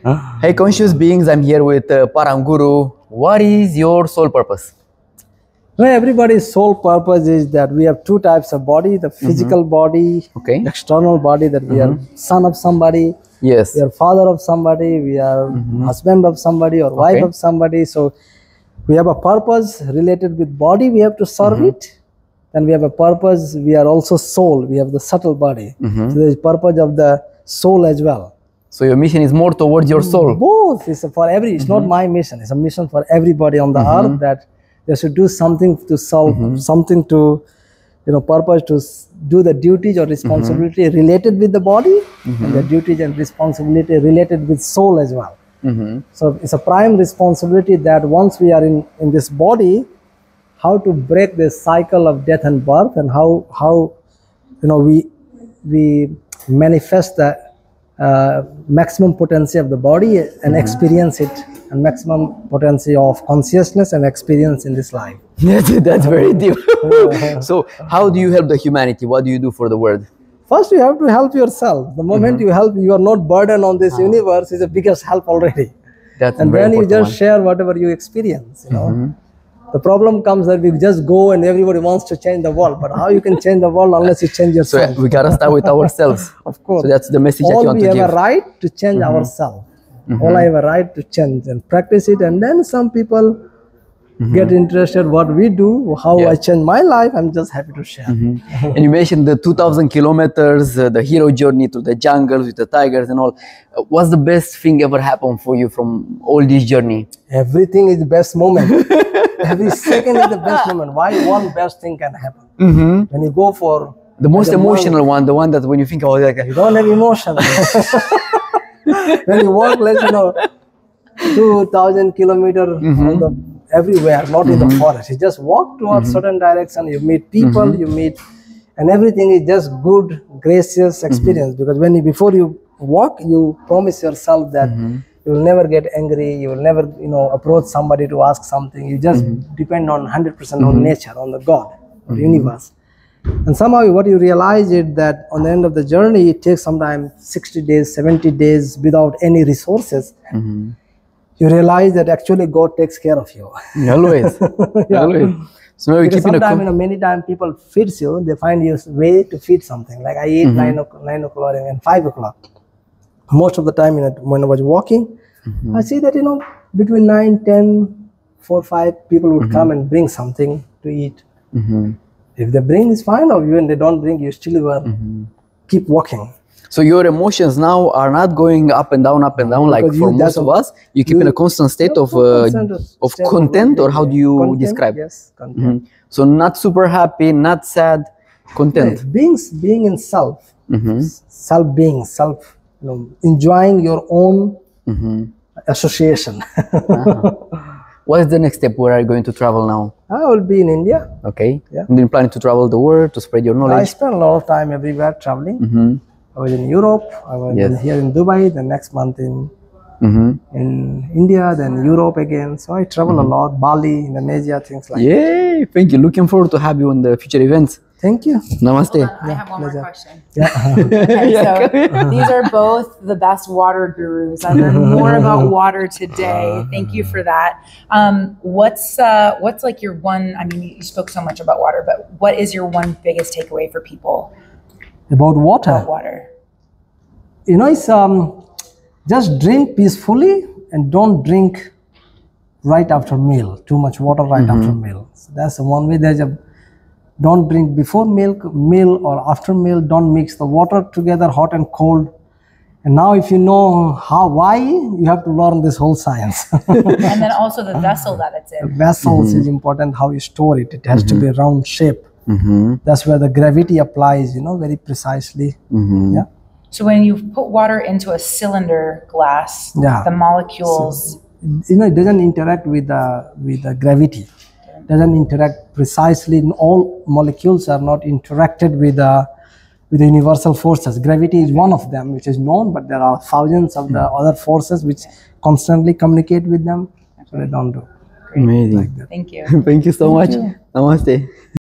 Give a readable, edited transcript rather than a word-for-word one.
Hey conscious beings, I'm here with Param Guru. What is your soul purpose? Well, everybody's sole purpose is that we have two types of body: the physical body, Okay. external body, that we are son of somebody, Yes. we are father of somebody, we are husband of somebody or wife Okay. of somebody. So we have a purpose related with body, we have to serve it. Then we have a purpose, we are also soul, we have the subtle body. So there is purpose of the soul as well. So your mission is more towards your soul. Both is for every. It's not my mission. It's a mission for everybody on the earth, that they should do something to solve something to, purpose to do the duties or responsibility related with the body, and the duties and responsibility related with soul as well. So it's a prime responsibility that once we are in this body, how to break this cycle of death and birth, and how we manifest the maximum potency of the body and experience it, and maximum potency of consciousness and experience in this life. That's very deep. So how do you help the humanity? What do you do for the world? First, you have to help yourself. The moment you help, you are not burdened on this universe, is the biggest help already. That's And very then you important just share whatever you experience. The problem comes that we just go and everybody wants to change the world, but how you can change the world unless you change So yourself? we gotta start with ourselves. Of course. So that's the message that you All want we to have give. a right to change ourselves. All I have a right to change and practice it. And then some people get interested what we do, how I change my life. I'm just happy to share. And you mentioned the 2,000 kilometers, the hero journey to the jungles with the tigers and all. What's the best thing ever happened for you from all this journey? Everything is the best moment. Every second is the best moment. Why one best thing can happen? When you go for The most emotional one, the one that when you think about it, you don't have emotion. When you walk, 2,000 kilometers everywhere, not in the forest. You just walk towards certain direction. You meet people, you meet, and everything is just good, gracious experience. Because before you walk, you promise yourself that you will never get angry. You will never, approach somebody to ask something. You just depend on 100% on nature, on the God, or universe. And somehow what you realize is that on the end of the journey, it takes sometimes 60 days, 70 days without any resources. You realize that actually God takes care of you. always, always. So now we keep sometimes, many times people feeds you, they find you a way to feed something. Like I eat 9 o'clock and 5 o'clock. Most of the time when I was walking, I see that, between 9, 10, 4, 5 people would come and bring something to eat. If they bring, it's fine, or even they don't bring, you still keep walking. So your emotions now are not going up and down, like for most of us. You keep in a constant state of content, or how do you describe? Yes, content. So not super happy, not sad, content. Being in self, self-being, enjoying your own association. What is the next step? Where are you going to travel now? I will be in India. Okay. Yeah. And then planning to travel the world to spread your knowledge? I spend a lot of time everywhere traveling. I was in Europe, I was here in Dubai, the next month in India, then Europe again. So I travel a lot, Bali, Indonesia, things like that. Yay! Thank you. Looking forward to have you on the future events. Thank you. Namaste. I have one more question. Yeah. Okay, so these are both the best water gurus. I learned more about water today. Thank you for that. What's like your one, you spoke so much about water, but what is your one biggest takeaway for people About water? about water? It's just drink peacefully and don't drink right after meal, too much water right after meal. So that's the one way. Don't drink before meal or after meal. Don't mix the water together, hot and cold. And now if you know why, you have to learn this whole science. And then also the vessel that it's in. Vessels is important, how you store it. It has to be round shape. That's where the gravity applies, very precisely. Yeah. So when you put water into a cylinder glass, the molecules... it doesn't interact with the gravity. It doesn't interact precisely. All molecules are not interacted with the universal forces. Gravity is one of them, which is known, but there are thousands of the other forces which constantly communicate with them. So they don't do. Amazing. Like that. Thank you. Thank you so much. Namaste.